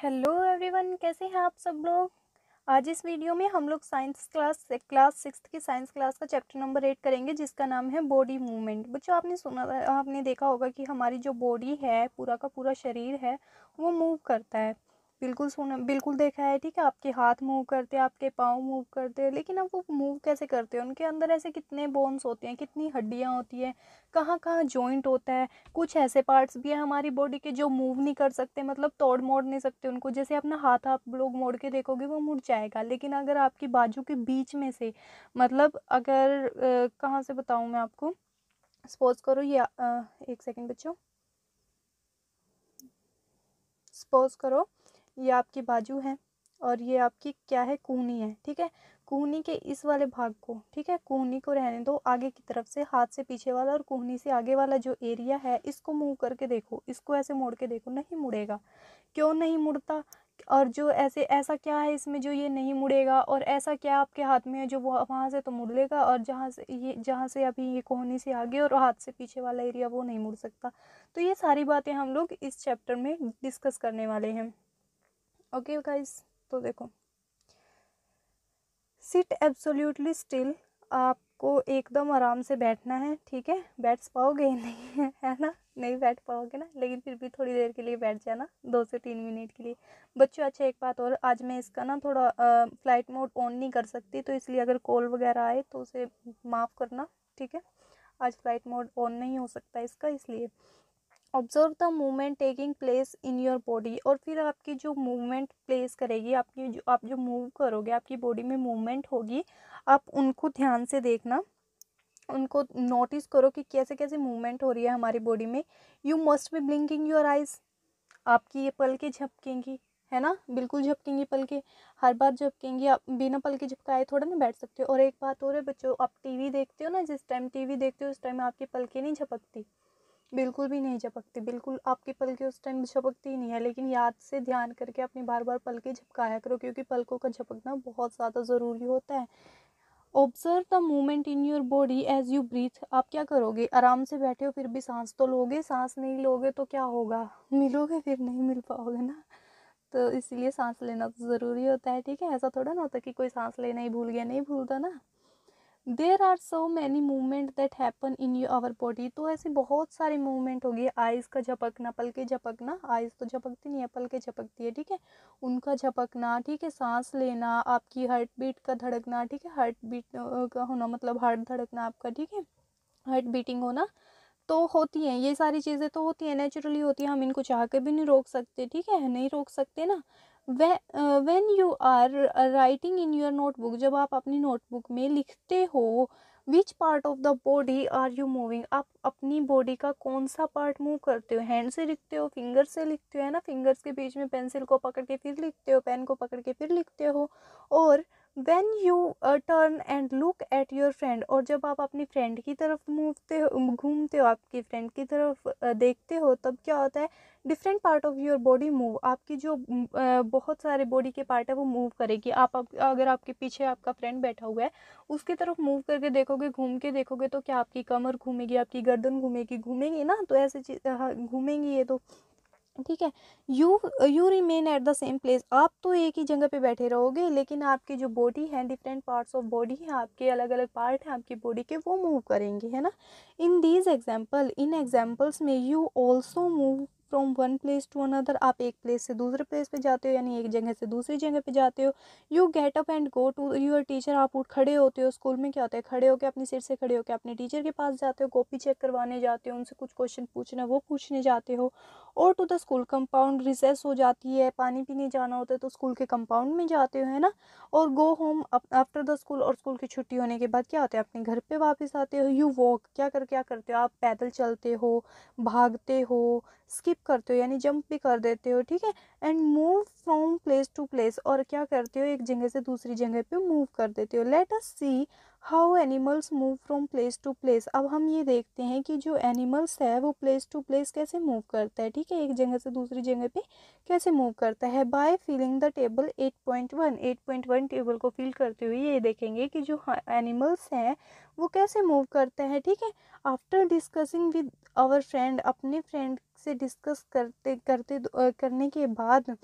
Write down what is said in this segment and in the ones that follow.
Hello everyone, कैसे हैं आप सब लोग। आज इस वीडियो में हम लोग साइंस क्लास सिक्स्थ की साइंस क्लास का चैप्टर नंबर 8 करेंगे, जिसका नाम है बॉडी मूवमेंट। बच्चों, आपने देखा होगा कि हमारी जो बॉडी है, पूरा का पूरा शरीर है, वो मूव करता है। बिल्कुल देखा है, ठीक है। आपके हाथ मूव करते हैं, आपके पाँव मूव करते हैं, लेकिन अब वो मूव कैसे करते हैं? उनके अंदर ऐसे कितने बोन्स होते हैं, कितनी हड्डियाँ होती हैं, कहाँ कहाँ जॉइंट होता है। कुछ ऐसे पार्ट्स भी हैं हमारी बॉडी के जो मूव नहीं कर सकते, मतलब तोड़ मोड़ नहीं सकते उनको। जैसे अपना हाथ आप लोग मोड़ के देखोगे वो मुड़ जाएगा, लेकिन अगर आपकी बाजू के बीच में से, मतलब अगर कहाँ से बताऊँ मैं आपको। सपोज करो ये एक सेकेंड बच्चों। सपोज करो ये आपकी बाजू है और ये आपकी क्या है, कूहनी है, ठीक है। कूहनी के इस वाले भाग को, ठीक है, कूहनी को रहने दो। आगे की तरफ से हाथ से पीछे वाला और कूहनी से आगे वाला जो एरिया है, इसको मूव करके देखो, इसको ऐसे मोड़ के देखो, नहीं मुड़ेगा। क्यों नहीं मुड़ता? और जो ऐसा क्या है इसमें जो ये नहीं मुड़ेगा, और ऐसा क्या आपके हाथ में है जो वो वहाँ से तो मुड़ लेगा, और जहाँ से अभी ये कोहनी से आगे और हाथ से पीछे वाला एरिया वो नहीं मुड़ सकता। तो ये सारी बातें हम लोग इस चैप्टर में डिस्कस करने वाले हैं। ओके गाइस, तो देखो, सिट एब्सोल्युटली स्टिल। आपको एकदम आराम से बैठना है, ठीक है। बैठ पाओगे? नहीं है ना, नहीं बैठ पाओगे ना, लेकिन फिर भी थोड़ी देर के लिए बैठ जाना, 2 से 3 मिनट के लिए। बच्चों, अच्छा एक बात और, आज मैं इसका ना थोड़ा फ्लाइट मोड ऑन नहीं कर सकती, तो इसलिए अगर कॉल वगैरह आए तो उसे माफ़ करना, ठीक है। आज फ्लाइट मोड ऑन नहीं हो सकता इसका, इसलिए। Observe the movement taking place in your body. और फिर आपकी जो मूवमेंट प्लेस करेगी, आप जो मूव करोगे, आपकी बॉडी में मूवमेंट होगी, आप उनको ध्यान से देखना, उनको नोटिस करो कि कैसे कैसे मूवमेंट हो रही है हमारी बॉडी में। You must be blinking your eyes. आपकी ये पलकें झपकेंगी, है ना, बिल्कुल झपकेंगी पलकें, हर बार झपकेंगी। आप बिना पलके झपकाए थोड़ा ना बैठ सकते हो। और एक बात और है बच्चों, आप टीवी देखते हो ना, जिस टाइम टीवी देखते हो उस टाइम आपकी पलकें नहीं झपकती, बिल्कुल भी नहीं झपकती, बिल्कुल आपकी पलकें उस टाइम झपकती ही नहीं है। लेकिन याद से ध्यान करके अपनी बार बार पलकें झपकाया करो, क्योंकि पलकों का झपकना बहुत ज़्यादा ज़रूरी होता है। Observe the movement in your body as you breathe. आप क्या करोगे? आराम से बैठे हो फिर भी सांस तो लोगे, सांस नहीं लोगे तो क्या होगा? मिलोगे? फिर नहीं मिल पाओगे ना। तो इसलिए सांस लेना तो ज़रूरी होता है, ठीक है। ऐसा थोड़ा ना होता कि कोई सांस लेना ही भूल गया, नहीं भूलता ना। There are so many movement that happen in you our body. तो ऐसी बहुत सारी मूवमेंट होगी। आइज़ का झपकना, पलके झपकना, आइज़ तो झपकती नहीं है, पलके झपकती है, ठीक है। उनका झपकना, ठीक है। सांस लेना, आपकी हार्ट बीट का धड़कना, ठीक है, हार्ट बीट का होना, मतलब हार्ट धड़कना आपका, ठीक है, हार्ट बीटिंग होना, तो होती हैं ये सारी चीज़ें, तो होती हैं, नेचुरली होती हैं। हम इनको चाह के भी नहीं रोक सकते, ठीक है, नहीं रोक सकते ना। When you are writing in your notebook, जब आप अपनी नोटबुक में लिखते हो, which part of the body are you moving. आप अपनी बॉडी का कौन सा पार्ट मूव करते हो? हैंड से लिखते हो, फिंगर से लिखते हो, है ना, फिंगर्स के बीच में पेंसिल को पकड़ के फिर लिखते हो, पेन को पकड़ के फिर लिखते हो। और when you turn and look at your friend, और जब आप अपनी फ्रेंड की तरफ घूमते हो, आपकी फ्रेंड की तरफ देखते हो, तब क्या होता है? Different part of your body move. आपकी जो बहुत सारे बॉडी के पार्ट है वो मूव करेगी। अगर आपके पीछे आपका फ्रेंड बैठा हुआ है, उसकी तरफ मूव करके देखोगे, घूम के देखोगे, तो क्या आपकी कमर घूमेगी, आपकी गर्दन घूमेगी, घूमेंगी ना, तो ऐसे चीज घूमेंगी ये तो, ठीक है। You remain at the same place. आप तो एक ही जगह पे बैठे रहोगे, लेकिन आपकी जो बॉडी है, डिफरेंट पार्ट्स ऑफ बॉडी है, आपके अलग अलग पार्ट हैं आपकी बॉडी के, वो मूव करेंगे, है ना। इन एग्जाम्पल्स में you also move from one place to another. आप एक प्लेस से दूसरे प्लेस पे जाते हो, यानी एक जगह से दूसरी जगह पे जाते हो। You get up and go to your teacher. आप उठ खड़े होते हो। स्कूल में क्या होता है, खड़े होकर अपनी सीट से खड़े होकर अपने टीचर के पास जाते हो, कॉपी चेक करवाने जाते हो, उनसे कुछ क्वेश्चन पूछना वो पूछने जाते हो। और to the school compound, recess हो जाती है, पानी पीने जाना होता है तो स्कूल के कंपाउंड में जाते हो, है ना। और go home after the school, और स्कूल की छुट्टी होने के बाद क्या होता है, अपने घर पे वापस आते हो। यू वॉक, क्या करते हो? आप पैदल चलते हो, भागते हो, स्किप करते हो, यानी जंप भी कर देते हो, ठीक है। And move from place to place, और क्या करते हो, एक जगह से दूसरी जगह पे मूव कर देते हो। Let us see how animals move from place to place. अब हम ये देखते हैं कि जो एनिमल्स है वो प्लेस टू प्लेस कैसे मूव करता है, ठीक है, एक जगह से दूसरी जगह पे कैसे मूव करता है। By feeling the table 8.1 table को फील करते हुए ये देखेंगे कि जो एनिमल्स हैं वो कैसे मूव करते हैं, ठीक है। After discussing with our friend, अपने फ्रेंड से डिस्कस करने के बाद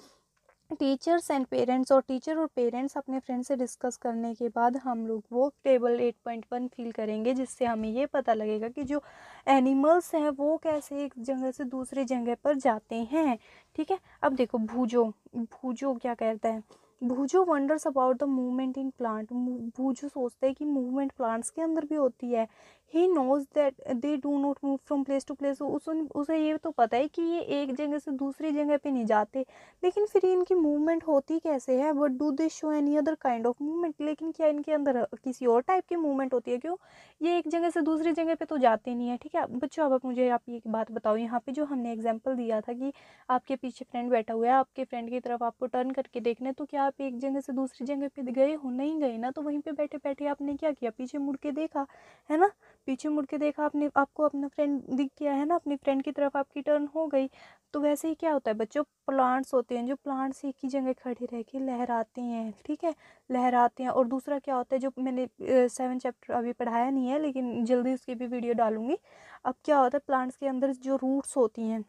टीचर्स एंड पेरेंट्स, और टीचर और पेरेंट्स अपने फ्रेंड से डिस्कस करने के बाद हम लोग वो टेबल 8.1 फिल करेंगे, जिससे हमें ये पता लगेगा कि जो एनिमल्स हैं वो कैसे एक जगह से दूसरी जगह पर जाते हैं। ठीक है, अब देखो भूजो, भूजो क्या कहता है, Boojho wonders about the movement in plant. Boojho सोचता है कि मूवमेंट प्लांट्स के अंदर भी होती है। He knows that they do not move from place to place. उसे ये तो पता है कि ये एक जगह से दूसरी जगह पे नहीं जाते, लेकिन फिर इनकी मूवमेंट होती कैसे है। But do they show any other kind of movement, लेकिन क्या इनके अंदर किसी और टाइप की मूवमेंट होती है? क्यों, ये एक जगह से दूसरी जगह पे तो जाते नहीं है। ठीक है बच्चों, अब आप मुझे आप ये बात बताओ, यहाँ पे जो हमने एग्जाम्पल दिया था कि आपके पीछे फ्रेंड बैठा हुआ है, आपके फ्रेंड की तरफ आपको टर्न करके देखना है, तो क्या आप एक जगह से दूसरी जगह पे गए हो? नहीं गए ना। तो वहीं पे बैठे बैठे आपने क्या किया, पीछे मुड़ के देखा है ना, पीछे मुड़ के देखा आपने, आपको अपना फ्रेंड दिख गया है ना, अपनी फ्रेंड की तरफ आपकी टर्न हो गई। तो वैसे ही क्या होता है बच्चों, प्लांट्स होते हैं, जो प्लांट्स एक ही जगह खड़े रह के लहराते हैं। ठीक है, लहराते हैं। और दूसरा क्या होता है, जो मैंने 7 चैप्टर अभी पढ़ाया नहीं है, लेकिन जल्दी उसकी भी वीडियो डालूंगी। अब क्या होता है, प्लांट्स के अंदर जो रूट्स होती हैं,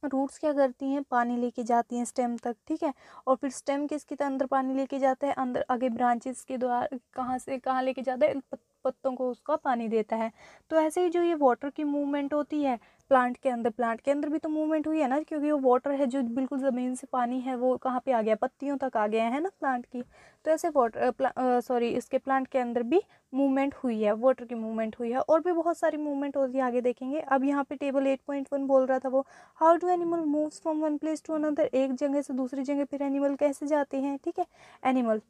रूट्स क्या करती हैं, पानी लेके जाती हैं स्टेम तक। ठीक है, और फिर स्टेम किसके अंदर पानी लेके जाता है, अंदर आगे ब्रांचेस के द्वारा कहाँ से कहाँ लेके जाता है, पत्तों को उसका पानी देता है। तो ऐसे ही जो ये वाटर की मूवमेंट होती है प्लांट के अंदर, प्लांट के अंदर भी तो मूवमेंट हुई है ना, क्योंकि वो वाटर है जो बिल्कुल ज़मीन से पानी है वो कहाँ पे आ गया, पत्तियों तक आ गया है ना प्लांट की। तो ऐसे वाटर सॉरी इसके प्लांट के अंदर भी मूवमेंट हुई है, वाटर की मूवमेंट हुई है, और भी बहुत सारी मूवमेंट होती है, आगे देखेंगे। अब यहाँ पे टेबल 8.1 बोल रहा था वो, how do animal moves from one place to another. एक जगह से दूसरी जगह फिर एनिमल कैसे जाते हैं। ठीक है, animal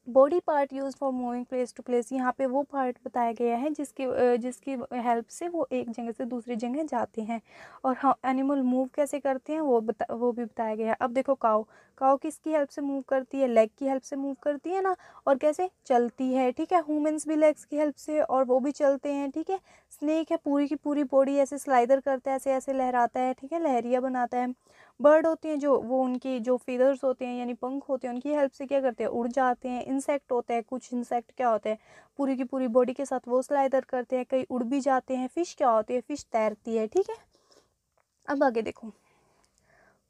body part use for moving place to place. यहाँ पे वो पार्ट बताया गया है जिसकी हेल्प से वो एक जगह से दूसरी जगह जाते हैं। और हाँ, एनिमल मूव कैसे करते हैं वो भी बताया गया है। अब देखो काऊ, काऊ किसकी हेल्प से मूव करती है, लेग की हेल्प से मूव करती है ना, और कैसे चलती है। ठीक है, ह्यूमंस भी लेग्स की हेल्प से, और वो भी चलते हैं। ठीक है, स्नेक है, पूरी की पूरी बॉडी ऐसे स्लाइडर करता है, ऐसे ऐसे लहराता है। ठीक है, लहरिया बनाता है। बर्ड होती हैं जो, वो उनकी जो फीदर्स होते हैं यानी पंख होते हैं, उनकी हेल्प से क्या करते हैं, उड़ जाते हैं। इंसेक्ट होते हैं, कुछ इंसेक्ट क्या होते हैं, पूरी की पूरी बॉडी के साथ वो स्लाइडर करते हैं, कई उड़ भी जाते हैं। फिश क्या होती है, फिश तैरती है। ठीक है, अब आगे देखो,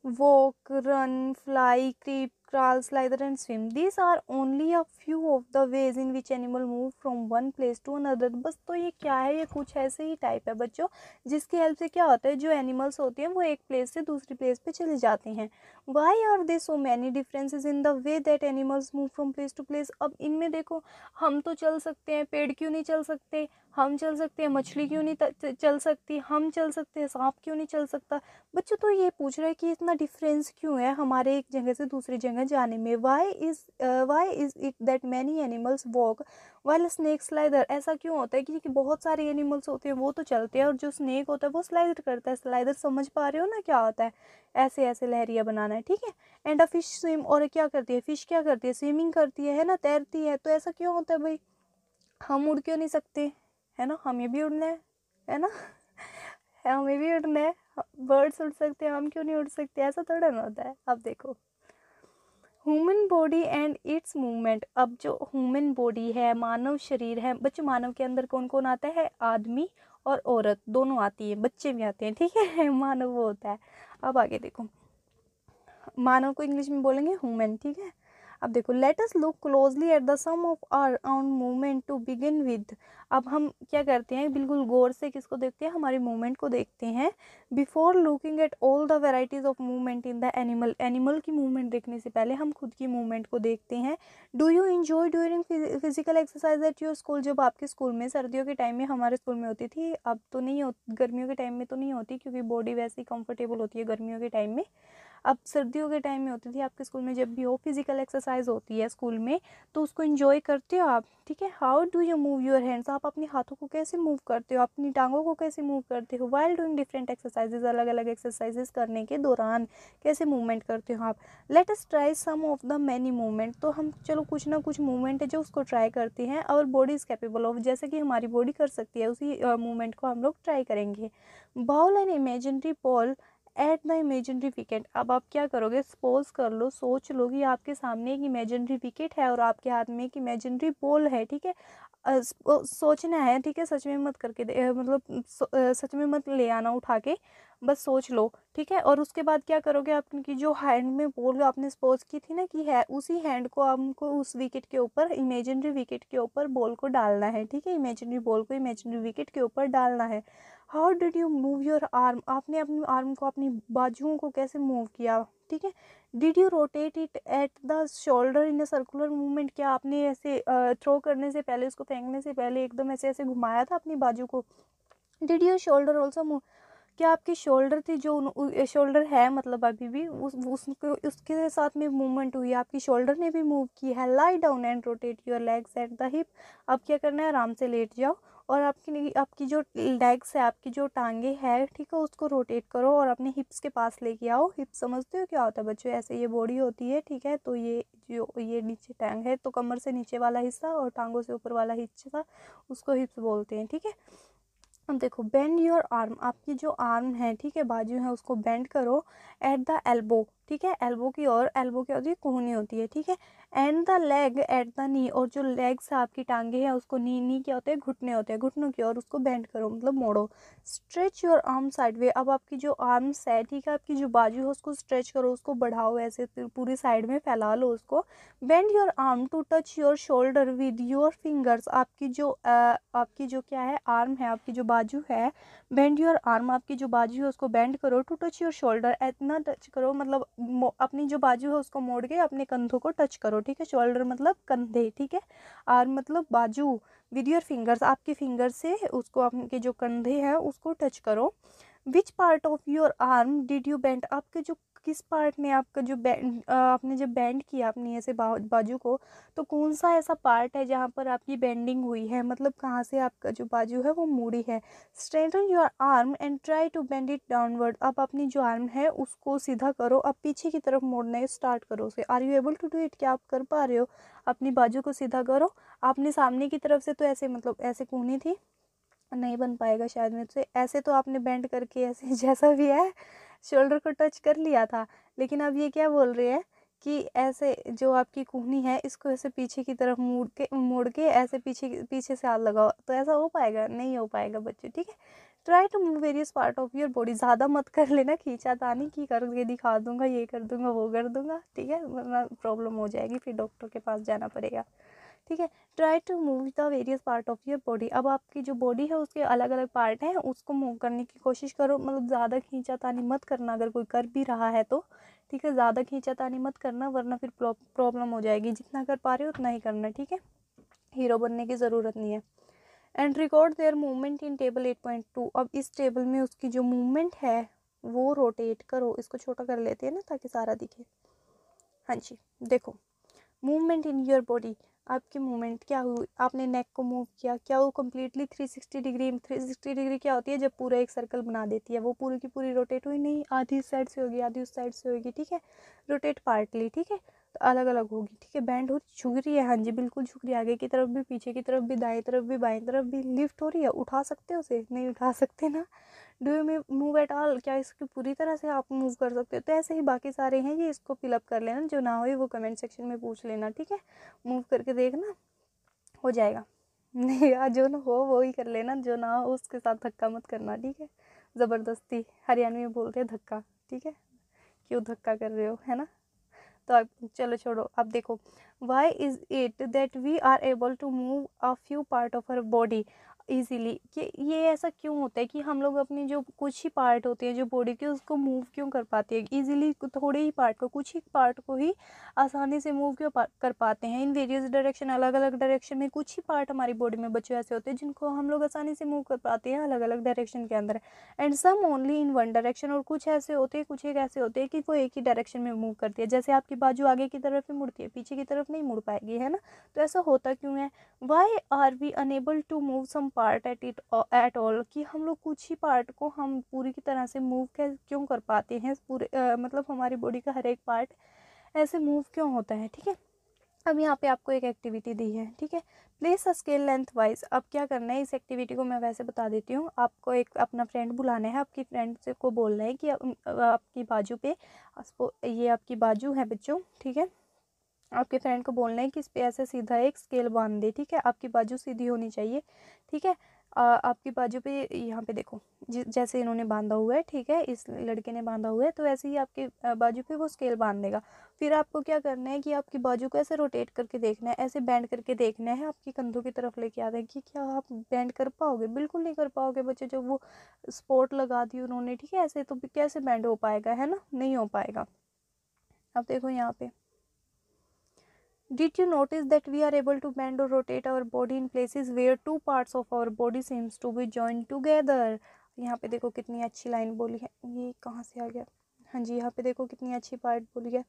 walk, run, fly, creep, crawl, slither and swim. These are only a few of the ways in which animal move from one place to another. बस तो ये क्या है, ये कुछ ऐसे ही टाइप है बच्चों, जिसकी हेल्प से क्या होता है, जो एनिमल्स होते हैं वो एक प्लेस से दूसरी प्लेस पे चले जाते हैं। Why are there so many differences in the way that animals move from place to place? अब इनमें देखो, हम तो चल सकते हैं, पेड़ क्यों नहीं चल सकते, हम चल सकते हैं, मछली क्यों नहीं चल सकती, हम चल सकते हैं, सांप क्यों नहीं चल सकता। बच्चों तो ये पूछ रहे हैं कि इतना डिफरेंस क्यों है हमारे एक जगह से दूसरी जगह जाने में। Why is it that many animals walk while snake slider. ऐसा क्यों होता है कि बहुत सारे एनिमल्स होते हैं वो तो चलते हैं, और जो स्नेक होता है वो स्लाइडर करता है। स्लाइडर समझ पा रहे हो ना क्या होता है, ऐसे ऐसे लहरिया बनाना है। ठीक है, एंड अ फिश स्विम, और क्या करती है फिश, क्या करती है, स्विमिंग करती है ना, तैरती है। तो ऐसा क्यों होता है भाई, हम उड़ क्यों नहीं सकते, है ना, हमें भी उड़ना है ना हमें भी उड़ना है, बर्ड्स उड़ सकते हैं, हम क्यों नहीं उड़ सकते, ऐसा थोड़ा ना होता है। अब देखो, human body and it's movement. अब जो ह्यूमन बॉडी है, मानव शरीर है बच्चों, मानव के अंदर कौन कौन आता है, आदमी और औरत दोनों आती है, बच्चे भी आते हैं। ठीक है, मानव वो होता है। अब आगे देखो, मानव को इंग्लिश में बोलेंगे ह्यूमन। ठीक है, अब देखो, let us look closely at the some of our own movement to begin with. अब हम क्या करते हैं, बिल्कुल गौर से किसको देखते हैं, हमारी मूवमेंट को देखते हैं। Before looking at all the varieties of movement in the animal. Animal की मूवमेंट देखने से पहले हम खुद की मूवमेंट को देखते हैं। Do you enjoy during physical exercise at your school. जब आपके स्कूल में, सर्दियों के टाइम में हमारे स्कूल में होती थी, अब तो नहीं होती, गर्मियों के टाइम में तो नहीं होती, क्योंकि बॉडी वैसे ही कंफर्टेबल होती है गर्मियों के टाइम में। अब सर्दियों के टाइम में होती थी आपके स्कूल में, जब भी हो फिजिकल एक्सरसाइज होती है स्कूल में, तो उसको एंजॉय करते हो आप। ठीक है, how do you move your hands. आप अपने हाथों को कैसे मूव करते हो, अपनी टांगों को कैसे मूव करते हो, वाइल डूइंग डिफरेंट एक्सरसाइजेज। अलग अलग एक्सरसाइजेज करने के दौरान कैसे मूवमेंट करते हो आप। Let us try some of the many movement. तो हम चलो कुछ ना कुछ मूवमेंट है जो उसको ट्राई करते हैं। Our body is capable of, जैसे कि हमारी बॉडी कर सकती है, उसी मूवमेंट को हम लोग ट्राई करेंगे। Bowl an imaginary ball at the imaginary wicket. अब आप क्या करोगे, सपोज कर लो, सोच लो कि आपके सामने एक इमेजिनरी विकेट है और आपके हाथ में एक इमेजिनरी बॉल है। ठीक है, सोचना है, ठीक है, सच में मत करके मतलब सच में मत ले आना उठा के, बस सोच लो, ठीक है। और उसके बाद क्या करोगे, आपकी जो हैंड में बॉल आपने सपोज की थी ना कि है, उसी हैंड को आपको उस विकेट के ऊपर, इमेजिनरी विकेट के ऊपर बॉल को डालना है, ठीक है, इमेजिनरी बॉल को इमेजिनरी विकेट के ऊपर डालना है। How did you move your arm, आपने अपनी आर्म को, अपनी बाजुओं को कैसे मूव किया, ठीक है। Did you rotate it at the shoulder in a circular movement, क्या आपने ऐसे थ्रो करने से पहले, उसको फेंकने से पहले एकदम ऐसे ऐसे घुमाया था अपनी बाजू को। Did your shoulder also move, क्या आपकी शोल्डर थी जो शोल्डर है मतलब अभी भी उसको उसके साथ में मूवमेंट हुई है, आपकी शोल्डर ने भी मूव की है। Lie down and rotate your legs at the hip, अब क्या करना है, आराम से लेट जाओ और आपकी जो लेग्स है, आपकी जो टांगे है, ठीक है, उसको रोटेट करो और अपने हिप्स के पास लेके आओ। हिप्स समझते हो क्या होता है बच्चों, ऐसे ये बॉडी होती है, ठीक है, तो ये नीचे टांग है, तो कमर से नीचे वाला हिस्सा और टांगों से ऊपर वाला हिस्सा उसको हिप्स बोलते हैं, ठीक है। अब देखो, बेंड योर आर्म, आपकी जो आर्म है, ठीक है, बाजू है, उसको बेंड करो एट द एल्बो, ठीक है, एल्बो की ओर, एल्बो क्या होती है, कोहनी होती है, ठीक है। And the leg at the knee, और जो लेग्स है आपकी टांगे हैं उसको, नी क्या होते हैं, घुटने होते हैं, घुटनों की ओर उसको बेंड करो मतलब मोड़ो। Stretch your arm sideways, अब आपकी जो आर्म्स है, ठीक है, आपकी जो बाजू है उसको स्ट्रेच करो, उसको बढ़ाओ, ऐसे पूरी साइड में फैला लो उसको। Bend your arm to touch your shoulder with your fingers, आपकी जो क्या है, आर्म है, आपकी जो बाजू है, बेंड योर आर्म, आपकी जो बाजू है उसको बेंड करो, टू टच योर शोल्डर, इतना टच करो मतलब अपनी जो बाजू है उसको मोड़ के अपने कंधों को टच करो, ठीक है, शोल्डर मतलब कंधे, ठीक है, आर्म मतलब बाजू, विद योर फिंगर्स, आपके फिंगर से उसको, आपके जो कंधे हैं उसको टच करो। विच part of your arm did you bend, आपके जो किस पार्ट में आपका जो आपने जब बेंड किया अपनी ऐसे बाजू को, तो कौन सा ऐसा पार्ट है जहाँ पर आपकी बेंडिंग हुई है, मतलब कहाँ से आपका जो बाजू है वो मुड़ी है। Straighten your arm and try to bend it downward, आप अपनी जो आर्म है उसको सीधा करो, अब पीछे की तरफ मोड़ने स्टार्ट करो उसे। Are you able to do it, क्या आप कर पा रहे हो, अपनी बाजू को सीधा करो। आपने सामने की तरफ से तो ऐसे मतलब ऐसे कूनी थी, नहीं बन पाएगा शायद मेरे से, ऐसे तो आपने बेंड करके ऐसे जैसा भी है शोल्डर को टच कर लिया था, लेकिन अब ये क्या बोल रहे हैं कि ऐसे जो आपकी कूहनी है इसको ऐसे पीछे की तरफ मोड़ के ऐसे पीछे पीछे से हाथ लगाओ, तो ऐसा हो पाएगा, नहीं हो पाएगा बच्चों, ठीक है। Try to move various part of your body, ज़्यादा मत कर लेना खींचातानी की करके दिखा दूंगा, ये कर दूंगा, वो कर दूंगा, ठीक है, वरना प्रॉब्लम हो जाएगी, फिर डॉक्टर के पास जाना पड़ेगा, ठीक है। Try to move the various part of your body, अब आपकी जो बॉडी है उसके अलग अलग पार्ट हैं उसको मूव करने की कोशिश करो, मतलब ज़्यादा खींचातानी मत करना, अगर कोई कर भी रहा है तो, ठीक है, ज़्यादा खींचातानी मत करना वरना फिर प्रॉब्लम हो जाएगी, जितना कर पा रहे हो उतना ही करना, ठीक है, हीरो बनने की ज़रूरत नहीं है। And record there movement in table 8.2, अब इस टेबल में उसकी जो मूवमेंट है वो रोटेट करो, इसको छोटा कर लेते हैं ना ताकि सारा दिखे। हाँ जी, देखो, मूवमेंट इन योर बॉडी, आपकी मूवमेंट क्या हुई, आपने नेक को मूव किया, क्या वो कम्प्लीटली 360 डिग्री, 360 डिग्री क्या होती है, जब पूरा एक सर्कल बना देती है, वो पूरी की पूरी रोटेट हुई नहीं, आधी इस साइड से होगी आधी उस साइड से होगी, ठीक है, रोटेट पार्टली, ठीक है, तो अलग अलग होगी, ठीक है। बैंड हो झुक रही है, हाँ जी बिल्कुल झुक रही है, आगे की तरफ भी, पीछे की तरफ भी, दाएं तरफ भी, बाएं तरफ भी, लिफ्ट हो रही है, उठा सकते हो उसे, नहीं उठा सकते ना। Do you move at all, क्या इसकी पूरी तरह से आप मूव कर सकते हो, तो ऐसे ही बाकी सारे हैं, ये इसको फिलअप कर लेना, जो ना हो वो कमेंट सेक्शन में पूछ लेना, ठीक है, मूव करके देखना हो जाएगा। नहीं यार, जो ना हो वो ही कर लेना, जो ना हो उसके साथ धक्का मत करना, ठीक है, ज़बरदस्ती, हरियाणवी में बोलते हैं धक्का, ठीक है, क्यों धक्का कर रहे हो, है ना। तो अब चलो छोड़ो, अब देखो, why is it that we are able to move a few part of our body easily, कि ये ऐसा क्यों होता है कि हम लोग अपनी जो कुछ ही पार्ट होते हैं जो बॉडी के उसको मूव क्यों कर पाते हैं ईजिली, थोड़े ही पार्ट को, कुछ ही पार्ट को ही आसानी से मूव क्यों कर पाते हैं इन वेरियस डायरेक्शन, अलग अलग डायरेक्शन में। कुछ ही पार्ट हमारी बॉडी में बच्चों ऐसे होते हैं जिनको हम लोग आसानी से मूव कर पाते हैं अलग अलग डायरेक्शन के अंदर, and some only in one direction, और कुछ ऐसे होते हैं, कुछ एक ऐसे होते हैं कि वो एक ही डायरेक्शन में मूव करती है, जैसे आपकी बाजू आगे की तरफ ही मुड़ती है, पीछे की तरफ नहीं मुड़ पाएगी, है ना। तो ऐसा होता क्यों है, why are we unable to move some part at all, कि हम लोग कुछ ही पार्ट को हम पूरी की तरह से मूव क्यों कर पाते हैं, पूरे मतलब हमारी बॉडी का हर एक पार्ट ऐसे मूव क्यों होता है, ठीक है। अब यहाँ पे आपको एक एक्टिविटी दी है, ठीक है, place a scale length wise. अब क्या करना है, इस एक्टिविटी को मैं वैसे बता देती हूँ, आपको एक अपना फ्रेंड बुलाना है, आपकी फ्रेंड से को बोलना है कि आपकी बाजू पे, ये आपकी बाजू है बच्चों, ठीक है, आपके फ्रेंड को बोलना है कि इस पे ऐसे सीधा एक स्केल बांध दे, ठीक है। आपकी बाजू सीधी होनी चाहिए, ठीक है। आपकी बाजू पे यहाँ पे देखो जैसे इन्होंने बांधा हुआ है, ठीक है, इस लड़के ने बांधा हुआ है, तो ऐसे ही आपके बाजू पे वो स्केल बांध देगा। फिर आपको क्या करना है कि आपकी बाजू को ऐसे रोटेट करके देखना है, ऐसे बेंड करके देखना है, आपकी कंधों की तरफ लेके आ कि क्या आप बेंड कर पाओगे? बिल्कुल नहीं कर पाओगे बच्चे, जब वो स्पोर्ट लगा दी उन्होंने, ठीक है, ऐसे तो कैसे बेंड हो पाएगा, है ना, नहीं हो पाएगा। अब देखो यहाँ पे, did you notice that we are able to bend or rotate our body in places where two parts of our body seems to be joined together? यहाँ पे देखो कितनी अच्छी लाइन बोली है, ये कहाँ से आ गया, हाँ जी, यहाँ पे देखो कितनी अच्छी पार्ट बोली है,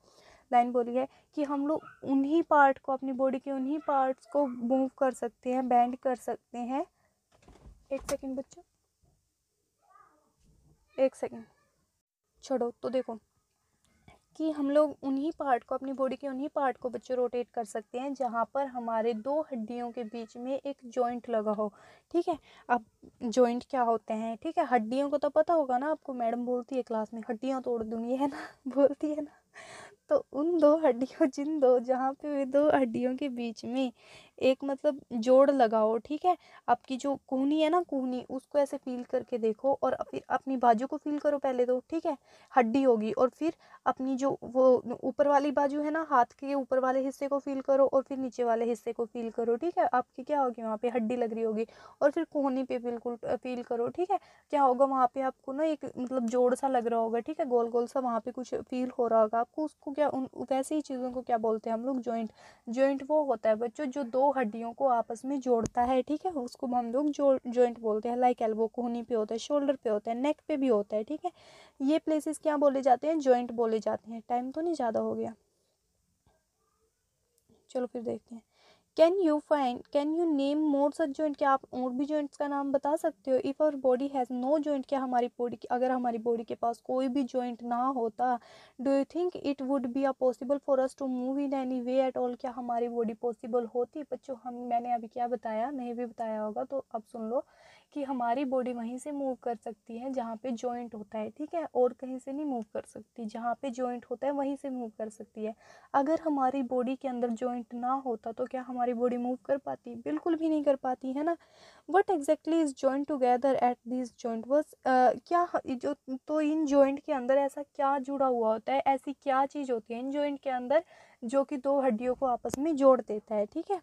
लाइन बोली है कि हम लोग उन्हीं पार्ट को, अपनी बॉडी के उन्हीं पार्ट्स को मूव कर सकते हैं, बेंड कर सकते हैं। एक सेकंड बच्चों, एक सेकंड छोड़ो, तो देखो कि हम लोग उन्हीं पार्ट को, अपनी बॉडी के उन्हीं पार्ट को बच्चों रोटेट कर सकते हैं जहाँ पर हमारे दो हड्डियों के बीच में एक जॉइंट लगा हो, ठीक है। अब जॉइंट क्या होते हैं, ठीक है, हड्डियों को तो पता होगा ना आपको, मैडम बोलती है क्लास में हड्डियाँ तोड़ दूंगी, है ना बोलती है ना। तो उन दो हड्डियों, जिन दो, जहाँ पे वे दो हड्डियों के बीच में एक मतलब जोड़ लगाओ, ठीक है। आपकी जो कूहनी है ना, कूहनी, उसको ऐसे फील करके देखो, और फिर अपनी बाजू को फील करो पहले तो, ठीक है, हड्डी होगी, और फिर अपनी जो वो ऊपर वाली बाजू है ना, हाथ के ऊपर वाले हिस्से को फील करो, और फिर नीचे वाले हिस्से को फील करो, ठीक है। आपकी क्या होगी, वहाँ पे हड्डी लग रही होगी, और फिर कोहनी पे बिल्कुल फील करो, ठीक है। क्या होगा वहाँ पे आपको ना एक मतलब जोड़ सा लग रहा होगा, ठीक है, गोल गोल सा वहाँ पे कुछ फील हो रहा होगा आपको, उसको क्या, उन वैसे ही चीज़ों को क्या बोलते हैं हम लोग, जॉइंट। जॉइंट वो होता है बच्चों जो दो हड्डियों को आपस में जोड़ता है, ठीक है, उसको हम लोग जॉइंट बोलते हैं। लाइक एल्बो कोहनी पे होता है, शोल्डर पे होता है, नेक पे भी होता है, ठीक है। ये प्लेसेस क्या बोले जाते हैं, जॉइंट बोले जाते हैं। टाइम तो नहीं ज़्यादा हो गया, चलो फिर देखते हैं। Can you name more such joint, क्या आप और भी जॉइंट्स का नाम बता सकते हो? If our body has no joint, क्या हमारी बॉडी, अगर हमारी बॉडी के पास कोई भी जॉइंट ना होता, do you think it would be a possible for us to move in any way at all, क्या हमारी बॉडी पॉसिबल होती? बच्चों हम, मैंने अभी क्या बताया, नहीं भी बताया होगा तो अब सुन लो कि हमारी बॉडी वहीं से मूव कर सकती है जहाँ पे जॉइंट होता है, ठीक है, और कहीं से नहीं मूव कर सकती। जहाँ पे जॉइंट होता है वहीं से मूव कर सकती है। अगर हमारी बॉडी के अंदर जॉइंट ना होता तो क्या हमारी बॉडी मूव कर पाती? बिल्कुल भी नहीं कर पाती, है ना। What exactly is joint together at this joint बस क्या जो, तो इन जॉइंट के अंदर ऐसा क्या जुड़ा हुआ होता है, ऐसी क्या चीज़ होती है इन जॉइंट के अंदर जो कि दो हड्डियों को आपस में जोड़ देता है, ठीक है।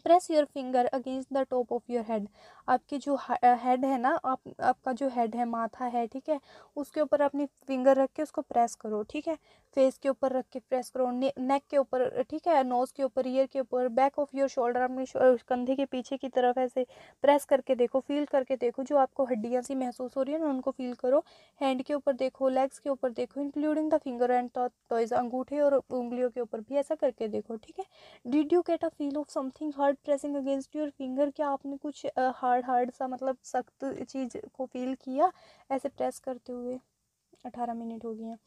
Press your finger against the top of your head, आपकी जो हेड है ना, आपका जो हेड है, माथा है, ठीक है, उसके ऊपर अपनी फिंगर रख के उसको प्रेस करो, ठीक है। फेस के ऊपर रख के प्रेस करो, नेक के ऊपर, ठीक है, नोज के ऊपर, ईयर के ऊपर, बैक ऑफ योर शोल्डर, अपने कंधे के पीछे की तरफ ऐसे प्रेस करके देखो, फील करके देखो, जो आपको हड्डियाँ सी महसूस हो रही है ना, उनको फील करो। हैंड के ऊपर देखो, लेग्स के ऊपर देखो, including the finger and toys, अंगूठे और उंगलियों के ऊपर भी ऐसा करके देखो, ठीक है। Did you get a feel of something hard pressing against your finger, क्या आपने कुछ हार्ड हार्ड सा मतलब सख्त चीज़ को फील किया ऐसे प्रेस करते हुए? 18 मिनट हो गए हैं।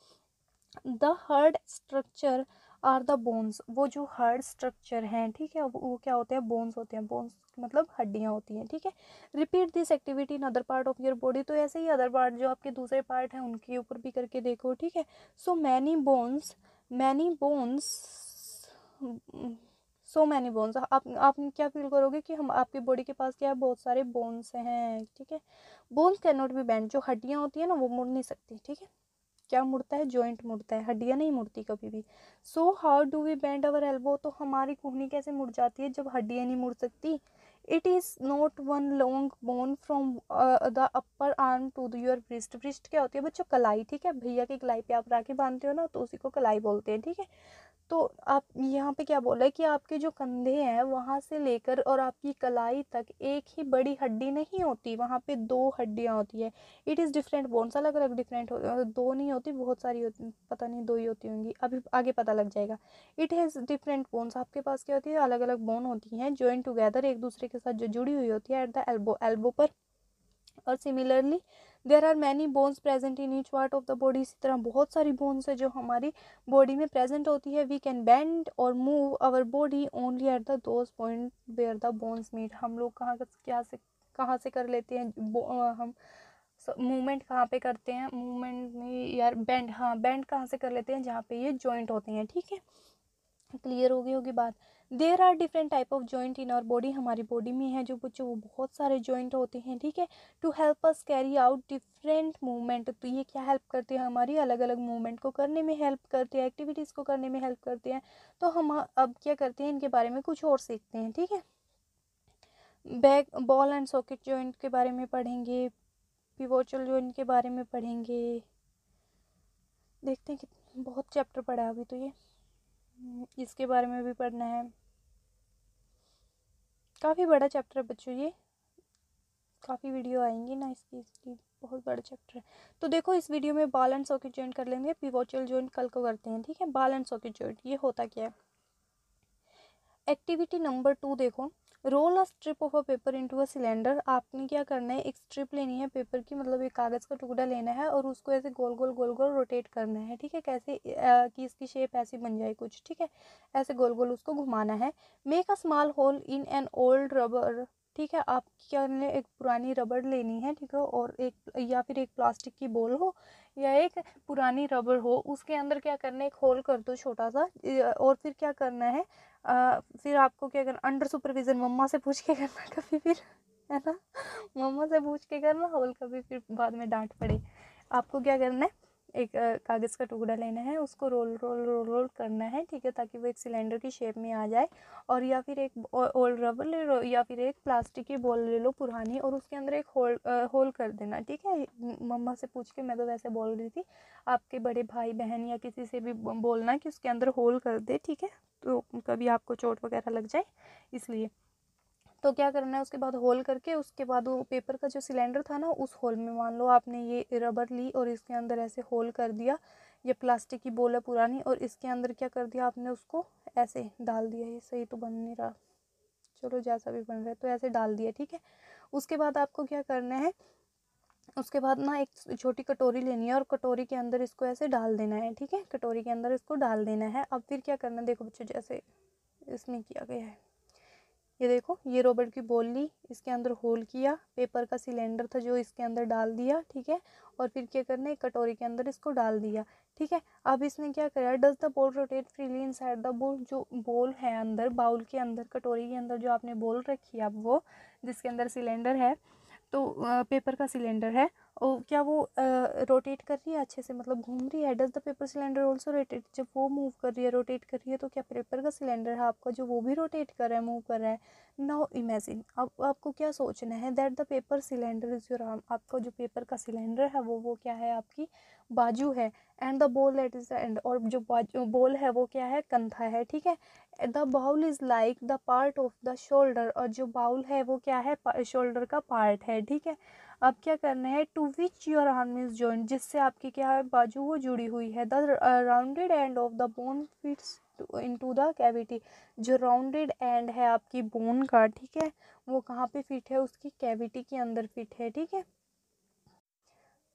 The hard structure are the bones, वो जो हार्ड स्ट्रक्चर हैं, ठीक है, वो क्या होते हैं, बोन्स होते हैं। बोन्स मतलब हड्डियाँ होती हैं, ठीक है। Repeat this activity in other part of your body, तो ऐसे ही अदर पार्ट जो आपके दूसरे पार्ट हैं उनके ऊपर भी करके देखो, ठीक है। So many bones so many bones, आप क्या फील करोगे कि हम, आपकी बॉडी के पास क्या है, बहुत सारे बोन्स हैं, ठीक है। Bones can not be bend, जो हड्डियाँ होती है ना वो मुड़ नहीं सकती, ठीक है। क्या मुड़ता है, जॉइंट मुड़ता है, हड्डियाँ नहीं मुड़ती कभी भी। So how do we bend our elbow, तो हमारी कूहनी कैसे मुड़ जाती है जब हड्डियाँ नहीं मुड़ सकती? It is not one long bone from the upper arm to your wrist, wrist क्या होती है बच्चों, कलाई, ठीक है, भैया की कलाई पे आप राखी बांधते हो ना, तो उसी को कलाई बोलते हैं, ठीक है। तो आप यहाँ पे क्या बोला है कि आपके जो कंधे हैं वहाँ से लेकर और आपकी कलाई तक एक ही बड़ी हड्डी नहीं होती, वहाँ पे दो हड्डियाँ होती है। इट इज़ डिफरेंट बोन्स, अलग अलग डिफरेंट दो नहीं होती, बहुत सारी होती, पता नहीं दो ही होती होंगी, अभी आगे पता लग जाएगा। इट हैज़ डिफरेंट बोन्स, आपके पास क्या होती है, अलग अलग बोन होती हैं, जॉइंट टुगेदर, एक दूसरे के साथ जो जुड़ी हुई होती है एट द एल्बो, एल्बो पर। और similarly there are many bones present in each part of the body, इसी तरह बहुत सारी बोन्स है जो हमारी बॉडी में प्रेजेंट होती है। We can bend or move our body only at the those point where the bones meet, हम लोग कहाँ से कर लेते हैं हम मूवमेंट कहाँ पे करते हैं, मूवमेंट नहीं यार, बेंड, हाँ बेंड कहाँ से कर लेते हैं, जहाँ पे ये जॉइंट होते हैं, ठीक है। क्लियर होगी बात। There are different type of joint in our body, हमारी बॉडी में है जो बच्चों वो बहुत सारे जॉइंट होते हैं, ठीक है। To help us carry out different movement, तो ये क्या हेल्प करते हैं, हमारी अलग अलग मूवमेंट को करने में हेल्प करते हैं, एक्टिविटीज़ को करने में हेल्प करते हैं। तो हम अब क्या करते हैं, इनके बारे में कुछ और सीखते हैं, ठीक है। Back ball and socket joint के बारे में पढ़ेंगे, पिवोटल जॉइंट के बारे में पढ़ेंगे। देखते हैं कि बहुत चैप्टर पढ़ा है अभी तो ये, इसके बारे में भी पढ़ना है। काफ़ी बड़ा चैप्टर है बच्चों ये, काफ़ी वीडियो आएंगी ना इसकी, इसलिए बहुत बड़ा चैप्टर है। तो देखो इस वीडियो में बॉल एंड सॉकेट जॉइंट कर लेंगे, पिवोटल जॉइंट कल को करते हैं, ठीक है। बॉल एंड सॉकेट जॉइंट ये होता क्या है। एक्टिविटी नंबर 2 देखो, roll a strip of a paper into a cylinder. आपने क्या करना है, एक स्ट्रिप लेनी है पेपर की, मतलब एक कागज़ का टुकड़ा लेना है और उसको ऐसे गोल गोल गोल गोल रोटेट करना है, ठीक है। कैसे कि इसकी शेप ऐसी बन जाए कुछ, ठीक है। ऐसे गोल गोल उसको घुमाना है। Make a small hole in an old rubber, ठीक है। आप क्या करना है, एक पुरानी रबड़ लेनी है, ठीक है, और एक या फिर एक प्लास्टिक की बॉल हो या एक पुरानी रबड़ हो, उसके अंदर क्या करना है, एक होल कर दो छोटा सा। और फिर क्या करना है, फिर आपको क्या करना, अंडर सुपरविजन मम्मा से पूछ के करना कभी, फिर है ना, मम्मा से पूछ के करना होल, कभी फिर बाद में डांट पड़े। आपको क्या करना है, एक कागज़ का टुकड़ा लेना है, उसको रोल रोल रोल रोल करना है, ठीक है, ताकि वो एक सिलेंडर की शेप में आ जाए। और या फिर एक ओल्ड रबर ले लो या फिर एक प्लास्टिक की बॉल ले लो पुरानी, और उसके अंदर एक होल कर देना, ठीक है। मम्मा से पूछ के, मैं तो वैसे बोल रही थी, आपके बड़े भाई बहन या किसी से भी बोलना कि उसके अंदर होल कर दे, ठीक है, तो कभी आपको चोट वगैरह लग जाए इसलिए। तो क्या करना है, उसके बाद होल करके उसके बाद वो पेपर का जो सिलेंडर था ना, उस होल में मान लो आपने ये रबर ली और इसके अंदर ऐसे होल कर दिया। ये प्लास्टिक की बोल है पुरानी, और इसके अंदर क्या कर दिया आपने, उसको ऐसे डाल दिया। ये सही तो बन नहीं रहा, चलो जैसा भी बन रहा है, तो ऐसे डाल दिया, ठीक है। उसके बाद आपको क्या करना है, उसके बाद ना एक छोटी कटोरी लेनी है और कटोरी के अंदर इसको ऐसे डाल देना है, ठीक है। कटोरी के अंदर इसको डाल देना है। अब फिर क्या करना है, देखो बच्चों जैसे इसमें किया गया है, ये देखो, ये रबड़ की बॉल ली, इसके अंदर होल किया, पेपर का सिलेंडर था जो इसके अंदर डाल दिया, ठीक है। और फिर क्या करना है, कटोरी के अंदर इसको डाल दिया, ठीक है। अब इसने क्या करा, does the ball rotate freely inside the ball, जो बॉल है अंदर, बाउल के अंदर, कटोरी के अंदर जो आपने बॉल रखी है, अब वो जिसके अंदर सिलेंडर है, तो पेपर का सिलेंडर है, और क्या वो रोटेट कर रही है अच्छे से, मतलब घूम रही है। Does the paper cylinder also rotate, जब वो मूव कर रही है, रोटेट कर रही है, तो क्या पेपर का सिलेंडर है आपका जो वो भी रोटेट कर रहा है, मूव कर रहा है। नाउ इमेजिन, अब आपको क्या सोचना है, that the paper cylinder is your arm, आपका जो पेपर का सिलेंडर है वो क्या है, आपकी बाजू है। And the ball at is the end, और जो बॉल है वो क्या है, कंधा है, ठीक है। The bowl is like the part of the shoulder, और जो बाउल है वो क्या है, शोल्डर का पार्ट है, ठीक है। अब क्या करना है, to which your arm is joint, जिससे आपकी क्या है, बाजू वो जुड़ी हुई है। The rounded end of the bone fits into the cavity, जो राउंडेड एंड है आपकी बोन का, ठीक है, वो कहाँ पे फिट है, उसकी कैविटी के अंदर फिट है, ठीक है।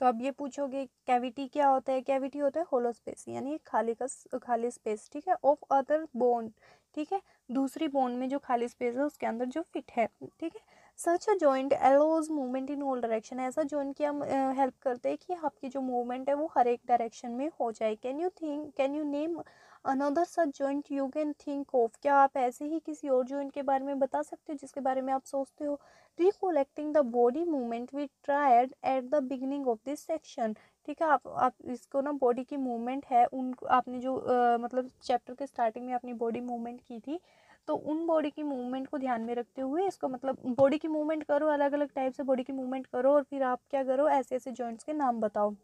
तो अब ये पूछोगे कैविटी क्या होता है, कैविटी होता है होलो स्पेस, यानी खाली स्पेस, ठीक है, ऑफ अदर बोन, ठीक है, दूसरी बोन में जो खाली स्पेस है उसके अंदर जो फिट है, ठीक है। Such a joint allows movement in all direction, ऐसा जॉइंट की हम हेल्प करते हैं कि आपकी जो मूवमेंट है वो हर एक डायरेक्शन में हो जाए। Can you name another such joint you can think of, क्या आप ऐसे ही किसी और जॉइंट के बारे में बता सकते हो जिसके बारे में आप सोचते हो। Recollecting the body movement we tried at the beginning of this section, ठीक है। आप इसको ना, बॉडी की मूवमेंट है उन आपने जो मतलब चैप्टर के स्टार्टिंग में अपनी बॉडी मूवमेंट की थी, तो उन बॉडी की मूवमेंट को ध्यान में रखते हुए इसको, मतलब बॉडी की मूवमेंट करो, अलग अलग टाइप से बॉडी की मूवमेंट करो, और फिर आप क्या करो, ऐसे ऐसे जॉइंट्स के नाम बताओ।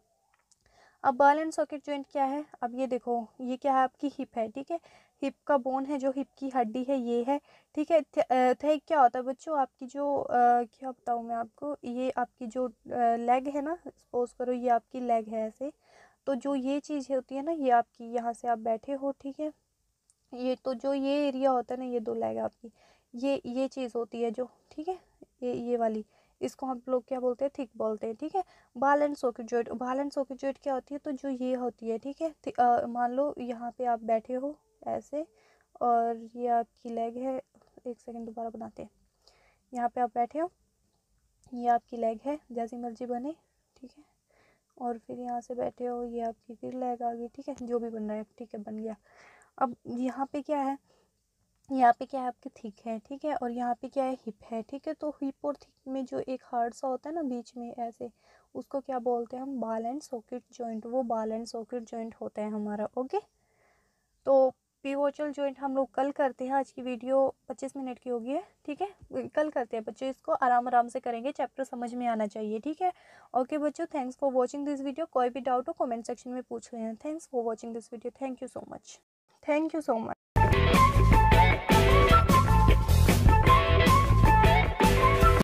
अब बॉल एंड सॉकेट जॉइंट क्या है, अब ये देखो, ये क्या है, आपकी हिप है, ठीक है। हिप का बोन है, जो हिप की हड्डी है ये है, ठीक है। थे क्या होता है बच्चों, आपकी जो क्या बताऊँ मैं आपको, ये आपकी जो लेग है ना, सपोज करो ये आपकी लेग है ऐसे, तो जो ये चीज़ होती है ना, ये आपकी, यहाँ से आप बैठे हो, ठीक है, ये तो जो ये एरिया होता है ना, ये दो लेग आपकी, ये चीज़ होती है जो, ठीक है, ये वाली, इसको हम लोग क्या बोलते हैं, थिक बोलते हैं, ठीक है। बाल एंड सॉकेट जॉइंट, बाल एंड सॉकेट जॉइंट क्या होती है, तो जो ये होती है, ठीक है, मान लो यहाँ पे आप बैठे हो ऐसे, और ये आपकी लेग है, एक सेकंड दोबारा बनाते हैं, यहाँ पे आप बैठे हो, ये आपकी लेग है, जैसी मर्जी बने, ठीक है, और फिर यहाँ से बैठे हो, ये आपकी फिर लेग आ गई, ठीक है, जो भी बन रहा है, ठीक है, बन गया। अब यहाँ पे क्या है, यहाँ पे क्या है आपके थिक है, ठीक है, और यहाँ पे क्या है, हिप है, ठीक है। तो हिप और थिक में जो एक हार्ड सा होता है ना बीच में ऐसे, उसको क्या बोलते हैं हम, बॉल एंड सॉकेट जॉइंट। वो बॉल एंड सॉकेट जॉइंट होता है हमारा। ओके, तो पिवोटल जॉइंट हम लोग कल करते हैं। आज की वीडियो 25 मिनट की होगी है, ठीक है, कल करते हैं बच्चों। इसको आराम आराम से करेंगे, चैप्टर समझ में आना चाहिए, ठीक है। ओके बच्चों, thanks for watching this video. कोई भी डाउट हो कमेंट सेक्शन में पूछ रहे हैं। Thanks for watching this video. Thank you so much. Thank you so much.